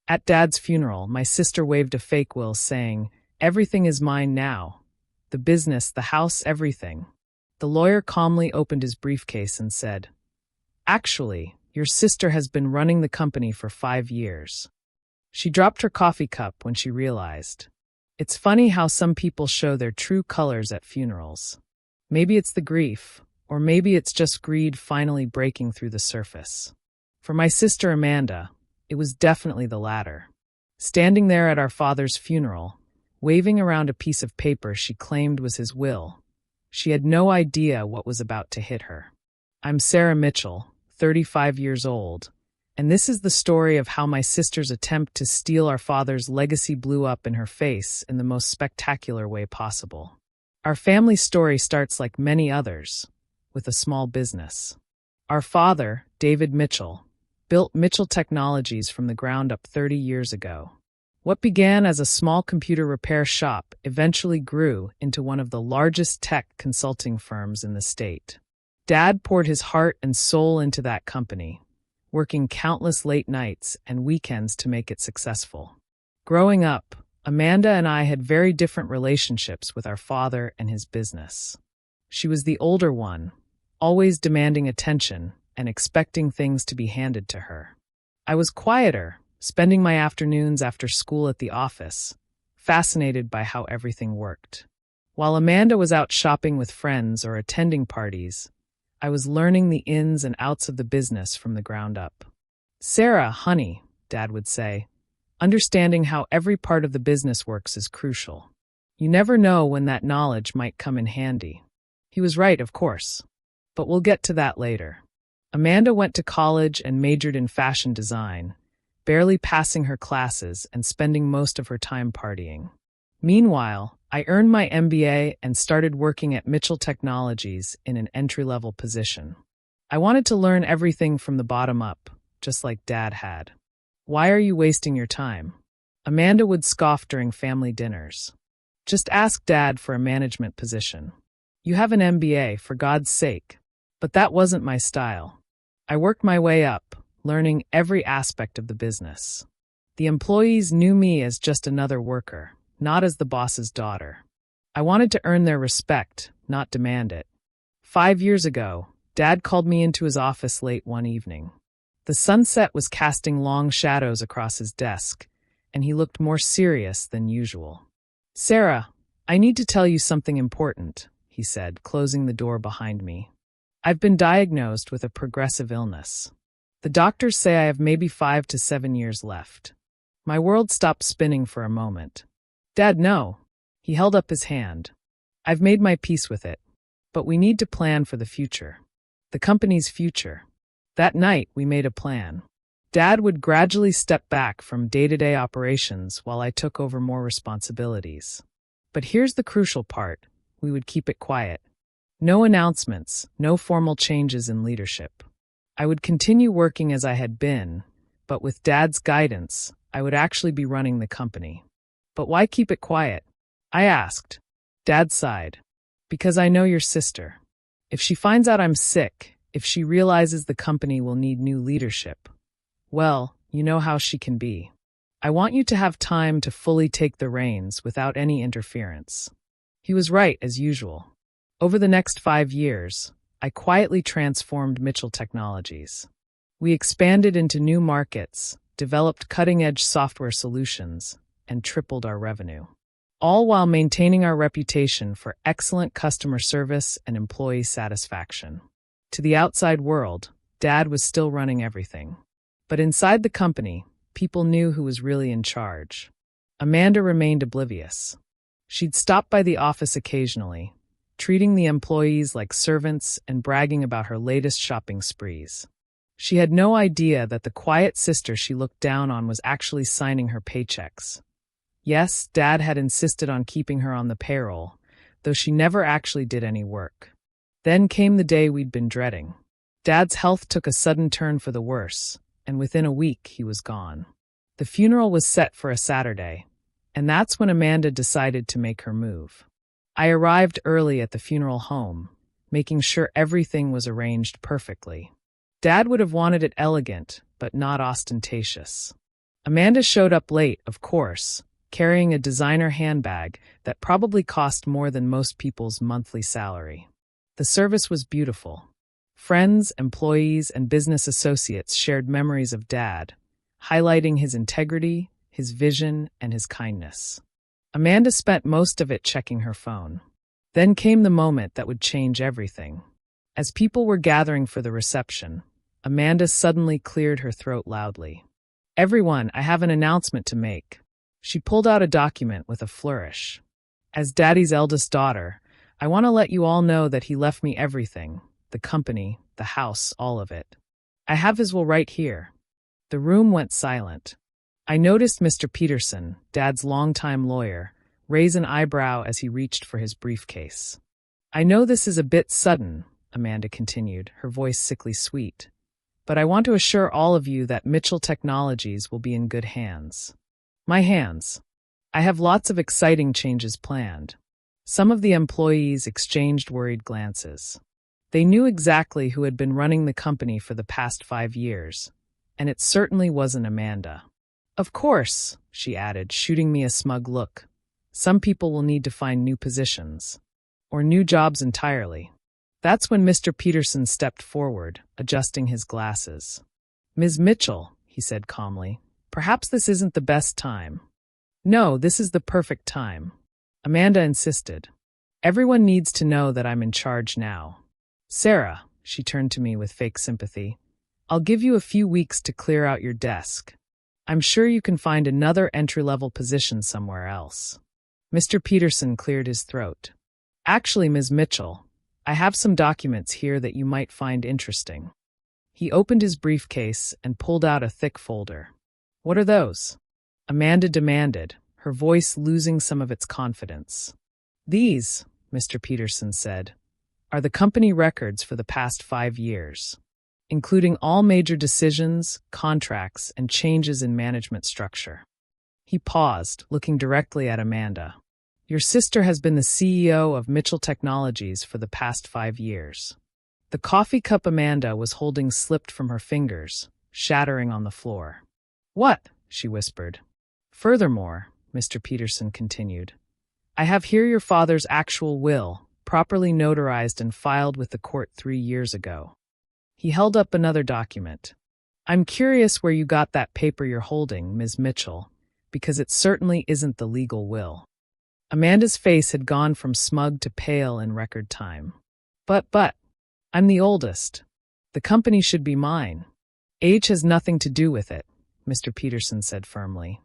At Dad's funeral, my sister waved a fake will saying, "Everything is mine now. The business, the house, everything." The lawyer calmly opened his briefcase and said, "Actually, your sister has been running the company for 5 years." She dropped her coffee cup when she realized. It's funny how some people show their true colors at funerals. Maybe it's the grief, or maybe it's just greed finally breaking through the surface. For my sister Amanda, it was definitely the latter. Standing there at our father's funeral, waving around a piece of paper she claimed was his will, she had no idea what was about to hit her. I'm Sarah Mitchell, 35 years old, and this is the story of how my sister's attempt to steal our father's legacy blew up in her face in the most spectacular way possible. Our family story starts like many others, with a small business. Our father, David Mitchell, built Mitchell Technologies from the ground up 30 years ago. What began as a small computer repair shop eventually grew into one of the largest tech consulting firms in the state. Dad poured his heart and soul into that company, working countless late nights and weekends to make it successful. Growing up, Amanda and I had very different relationships with our father and his business. She was the older one, always demanding attention and expecting things to be handed to her. I was quieter, spending my afternoons after school at the office, fascinated by how everything worked. While Amanda was out shopping with friends or attending parties, I was learning the ins and outs of the business from the ground up. "Sarah, honey," Dad would say, "understanding how every part of the business works is crucial. You never know when that knowledge might come in handy." He was right, of course, but we'll get to that later. Amanda went to college and majored in fashion design, barely passing her classes and spending most of her time partying. Meanwhile, I earned my MBA and started working at Mitchell Technologies in an entry-level position. I wanted to learn everything from the bottom up, just like Dad had. "Why are you wasting your time?" Amanda would scoff during family dinners. "Just ask Dad for a management position. You have an MBA, for God's sake." But that wasn't my style. I worked my way up, learning every aspect of the business. The employees knew me as just another worker, not as the boss's daughter. I wanted to earn their respect, not demand it. 5 years ago, Dad called me into his office late one evening. The sunset was casting long shadows across his desk, and he looked more serious than usual. "Sarah, I need to tell you something important," he said, closing the door behind me. "I've been diagnosed with a progressive illness. The doctors say I have maybe 5 to 7 years left." My world stopped spinning for a moment. "Dad, no." He held up his hand. "I've made my peace with it. But we need to plan for the future. The company's future." That night, we made a plan. Dad would gradually step back from day-to-day operations while I took over more responsibilities. But here's the crucial part: we would keep it quiet. No announcements, no formal changes in leadership. I would continue working as I had been, but with Dad's guidance, I would actually be running the company. "But why keep it quiet?" I asked. Dad sighed. "Because I know your sister. If she finds out I'm sick, if she realizes the company will need new leadership, well, you know how she can be. I want you to have time to fully take the reins without any interference." He was right, as usual. Over the next 5 years, I quietly transformed Mitchell Technologies. We expanded into new markets, developed cutting-edge software solutions, and tripled our revenue, all while maintaining our reputation for excellent customer service and employee satisfaction. To the outside world, Dad was still running everything. But inside the company, people knew who was really in charge. Amanda remained oblivious. She'd stop by the office occasionally, treating the employees like servants and bragging about her latest shopping sprees. She had no idea that the quiet sister she looked down on was actually signing her paychecks. Yes, Dad had insisted on keeping her on the payroll, though she never actually did any work. Then came the day we'd been dreading. Dad's health took a sudden turn for the worse, and within a week he was gone. The funeral was set for a Saturday, and that's when Amanda decided to make her move. I arrived early at the funeral home, making sure everything was arranged perfectly. Dad would have wanted it elegant, but not ostentatious. Amanda showed up late, of course, carrying a designer handbag that probably cost more than most people's monthly salary. The service was beautiful. Friends, employees, and business associates shared memories of Dad, highlighting his integrity, his vision, and his kindness. Amanda spent most of it checking her phone. Then came the moment that would change everything. As people were gathering for the reception, Amanda suddenly cleared her throat loudly. "Everyone, I have an announcement to make." She pulled out a document with a flourish. "As Daddy's eldest daughter, I want to let you all know that he left me everything, the company, the house, all of it. I have his will right here." The room went silent. I noticed Mr. Peterson, Dad's longtime lawyer, raise an eyebrow as he reached for his briefcase. "I know this is a bit sudden," Amanda continued, her voice sickly sweet, "but I want to assure all of you that Mitchell Technologies will be in good hands." My hands. I have lots of exciting changes planned. Some of the employees exchanged worried glances. They knew exactly who had been running the company for the past 5 years, and it certainly wasn't Amanda. "Of course," she added, shooting me a smug look. "Some people will need to find new positions. Or new jobs entirely." That's when Mr. Peterson stepped forward, adjusting his glasses. "Ms. Mitchell," he said calmly, "perhaps this isn't the best time." "No, this is the perfect time," Amanda insisted. "Everyone needs to know that I'm in charge now. Sarah," she turned to me with fake sympathy, "I'll give you a few weeks to clear out your desk. I'm sure you can find another entry-level position somewhere else." Mr. Peterson cleared his throat. "Actually, Ms. Mitchell, I have some documents here that you might find interesting." He opened his briefcase and pulled out a thick folder. "What are those?" Amanda demanded, her voice losing some of its confidence. "These," Mr. Peterson said, "are the company records for the past 5 years, including all major decisions, contracts, and changes in management structure." He paused, looking directly at Amanda. "Your sister has been the CEO of Mitchell Technologies for the past 5 years." The coffee cup Amanda was holding slipped from her fingers, shattering on the floor. "What?" she whispered. "Furthermore," Mr. Peterson continued, "I have here your father's actual will, properly notarized and filed with the court 3 years ago." He held up another document. "I'm curious where you got that paper you're holding, Ms. Mitchell, because it certainly isn't the legal will." Amanda's face had gone from smug to pale in record time. But, I'm the oldest. The company should be mine." "Age has nothing to do with it," Mr. Peterson said firmly.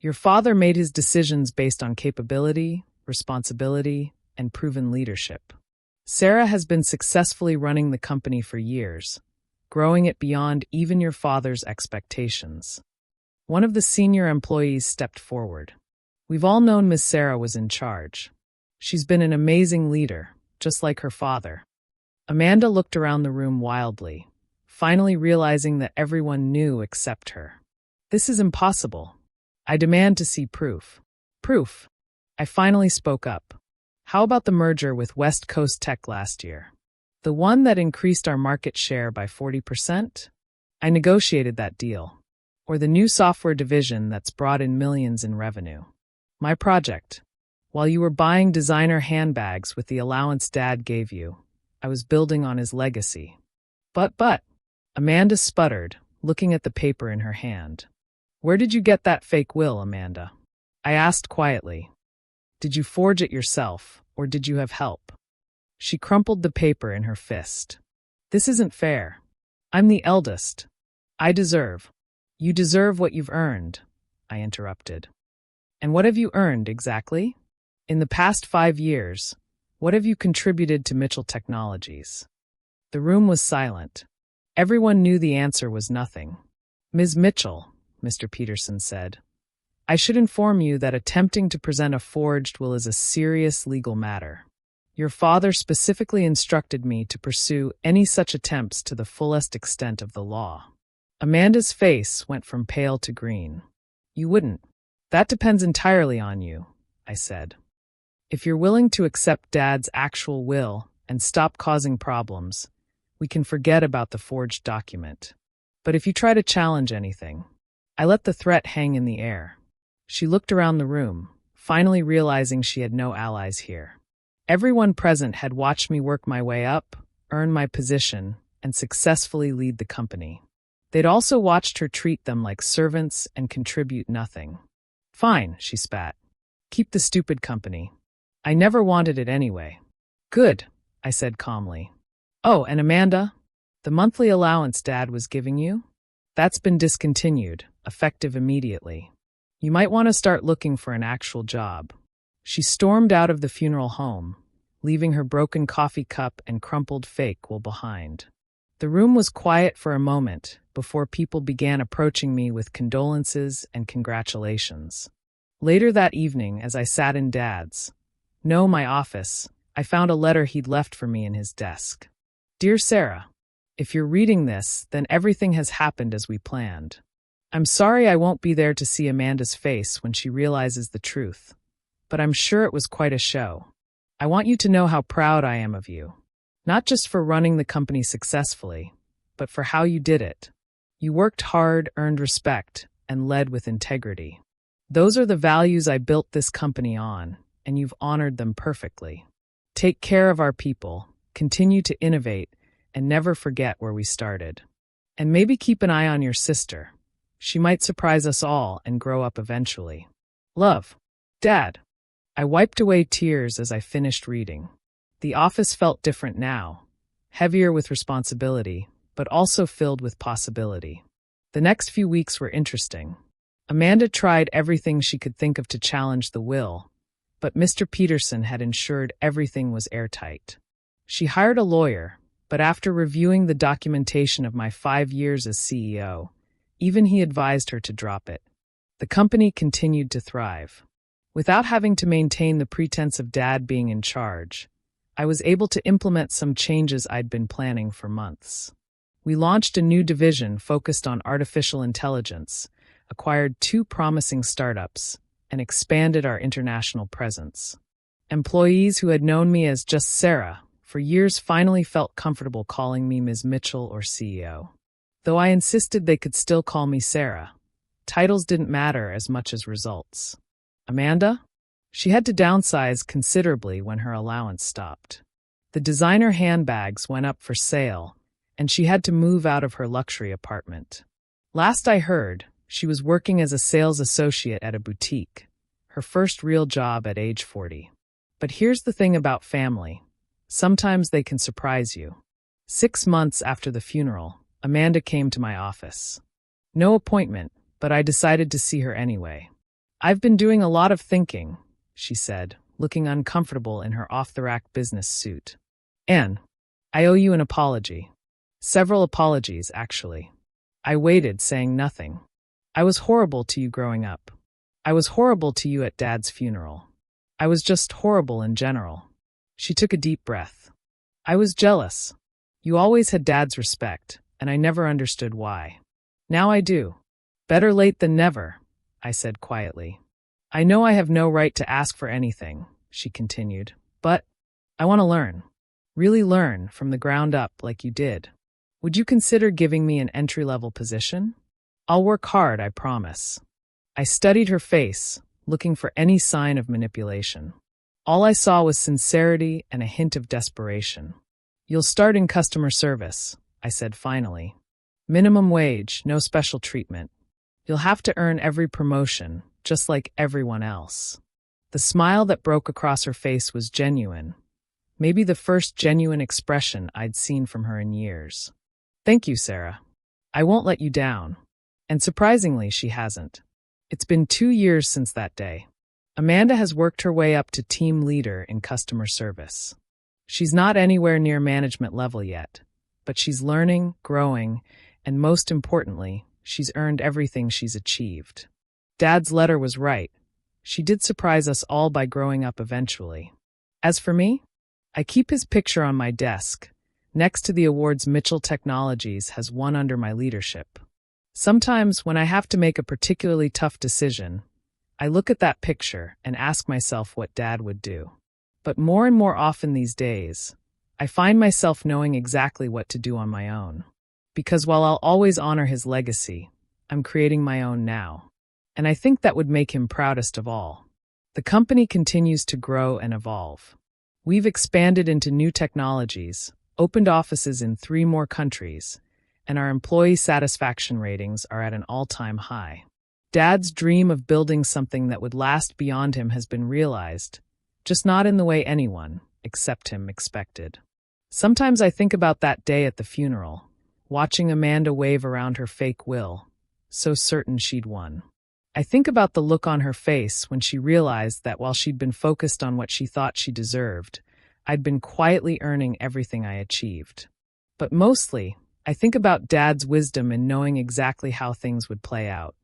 "Your father made his decisions based on capability, responsibility, and proven leadership. Sarah has been successfully running the company for years, growing it beyond even your father's expectations." One of the senior employees stepped forward. "We've all known Miss Sarah was in charge. She's been an amazing leader, just like her father." Amanda looked around the room wildly, finally realizing that everyone knew except her. "This is impossible. I demand to see proof." "Proof?" I finally spoke up. "How about the merger with West Coast Tech last year? The one that increased our market share by 40%? I negotiated that deal. Or the new software division that's brought in millions in revenue. My project. While you were buying designer handbags with the allowance Dad gave you, I was building on his legacy." But, Amanda sputtered, looking at the paper in her hand. "Where did you get that fake will, Amanda?" I asked quietly. "Did you forge it yourself, or did you have help?" She crumpled the paper in her fist. "This isn't fair. I'm the eldest. I deserve." "You deserve what you've earned," I interrupted. "And what have you earned, exactly? In the past 5 years, what have you contributed to Mitchell Technologies?" The room was silent. Everyone knew the answer was nothing. "Ms. Mitchell," Mr. Peterson said, "I should inform you that attempting to present a forged will is a serious legal matter. Your father specifically instructed me to pursue any such attempts to the fullest extent of the law." Amanda's face went from pale to green. "You wouldn't." "That depends entirely on you," I said. "If you're willing to accept Dad's actual will and stop causing problems, we can forget about the forged document. But if you try to challenge anything, I let the threat hang in the air. She looked around the room, finally realizing she had no allies here. Everyone present had watched me work my way up, earn my position, and successfully lead the company. They'd also watched her treat them like servants and contribute nothing. Fine, she spat. Keep the stupid company. I never wanted it anyway. Good, I said calmly. Oh, and Amanda? The monthly allowance Dad was giving you? That's been discontinued, effective immediately. You might want to start looking for an actual job. She stormed out of the funeral home, leaving her broken coffee cup and crumpled fake behind. The room was quiet for a moment before people began approaching me with condolences and congratulations. Later that evening, as I sat in Dad's, my office, I found a letter he'd left for me in his desk. Dear Sarah, if you're reading this, then everything has happened as we planned. I'm sorry I won't be there to see Amanda's face when she realizes the truth, but I'm sure it was quite a show. I want you to know how proud I am of you. Not just for running the company successfully, but for how you did it. You worked hard, earned respect, and led with integrity. Those are the values I built this company on, and you've honored them perfectly. Take care of our people, continue to innovate, and never forget where we started. And maybe keep an eye on your sister. She might surprise us all and grow up eventually. Love. Dad. I wiped away tears as I finished reading. The office felt different now, heavier with responsibility, but also filled with possibility. The next few weeks were interesting. Amanda tried everything she could think of to challenge the will, but Mr. Peterson had ensured everything was airtight. She hired a lawyer, but after reviewing the documentation of my 5 years as CEO, even he advised her to drop it. The company continued to thrive. Without having to maintain the pretense of Dad being in charge, I was able to implement some changes I'd been planning for months. We launched a new division focused on artificial intelligence, acquired 2 promising startups, and expanded our international presence. Employees who had known me as just Sarah for years finally felt comfortable calling me Ms. Mitchell or CEO. Though I insisted they could still call me Sarah, titles didn't matter as much as results. Amanda? She had to downsize considerably when her allowance stopped. The designer handbags went up for sale, and she had to move out of her luxury apartment. Last I heard, she was working as a sales associate at a boutique, her first real job at age 40. But here's the thing about family. Sometimes they can surprise you. 6 months after the funeral, Amanda came to my office. No appointment, but I decided to see her anyway. I've been doing a lot of thinking, she said, looking uncomfortable in her off-the-rack business suit. Anne, I owe you an apology. Several apologies, actually. I waited, saying nothing. I was horrible to you growing up. I was horrible to you at Dad's funeral. I was just horrible in general. She took a deep breath. I was jealous. You always had Dad's respect, and I never understood why. Now I do. Better late than never, I said quietly. I know I have no right to ask for anything, she continued, but I want to learn. Really learn from the ground up like you did. Would you consider giving me an entry-level position? I'll work hard, I promise. I studied her face, looking for any sign of manipulation. All I saw was sincerity and a hint of desperation. You'll start in customer service, I said finally. Minimum wage, no special treatment. You'll have to earn every promotion, just like everyone else. The smile that broke across her face was genuine. Maybe the first genuine expression I'd seen from her in years. Thank you, Sarah. I won't let you down. And surprisingly, she hasn't. It's been 2 years since that day. Amanda has worked her way up to team leader in customer service. She's not anywhere near management level yet, but she's learning, growing, and most importantly, she's earned everything she's achieved. Dad's letter was right. She did surprise us all by growing up eventually. As for me, I keep his picture on my desk, next to the awards Mitchell Technologies has won under my leadership. Sometimes when I have to make a particularly tough decision, I look at that picture and ask myself what Dad would do. But more and more often these days, I find myself knowing exactly what to do on my own. Because while I'll always honor his legacy, I'm creating my own now. And I think that would make him proudest of all. The company continues to grow and evolve. We've expanded into new technologies, opened offices in 3 more countries, and our employee satisfaction ratings are at an all-time high. Dad's dream of building something that would last beyond him has been realized, just not in the way anyone, except him, expected. Sometimes I think about that day at the funeral, watching Amanda wave around her fake will, so certain she'd won. I think about the look on her face when she realized that while she'd been focused on what she thought she deserved, I'd been quietly earning everything I achieved. But mostly, I think about Dad's wisdom in knowing exactly how things would play out.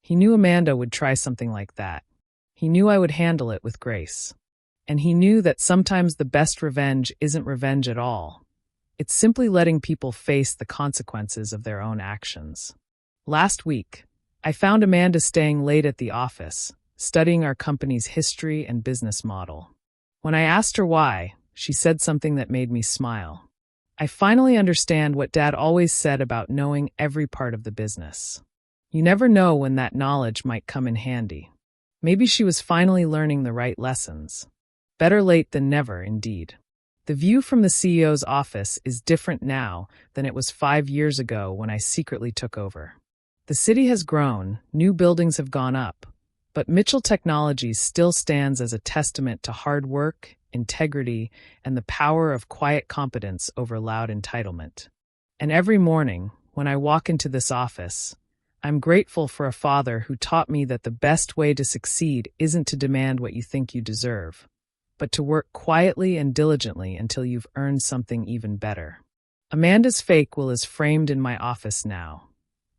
He knew Amanda would try something like that. He knew I would handle it with grace. And he knew that sometimes the best revenge isn't revenge at all. It's simply letting people face the consequences of their own actions. Last week, I found Amanda staying late at the office, studying our company's history and business model. When I asked her why, she said something that made me smile. I finally understand what Dad always said about knowing every part of the business. You never know when that knowledge might come in handy. Maybe she was finally learning the right lessons. Better late than never, indeed. The view from the CEO's office is different now than it was 5 years ago when I secretly took over. The city has grown, new buildings have gone up, but Mitchell Technologies still stands as a testament to hard work, integrity, and the power of quiet competence over loud entitlement. And every morning, when I walk into this office, I'm grateful for a father who taught me that the best way to succeed isn't to demand what you think you deserve, but to work quietly and diligently until you've earned something even better. Amanda's fake will is framed in my office now.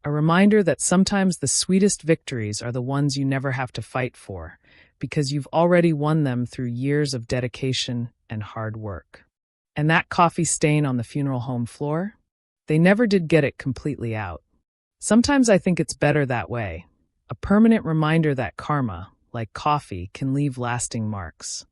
A reminder that sometimes the sweetest victories are the ones you never have to fight for, because you've already won them through years of dedication and hard work. And that coffee stain on the funeral home floor? They never did get it completely out. Sometimes I think it's better that way, a permanent reminder that karma, like coffee, can leave lasting marks.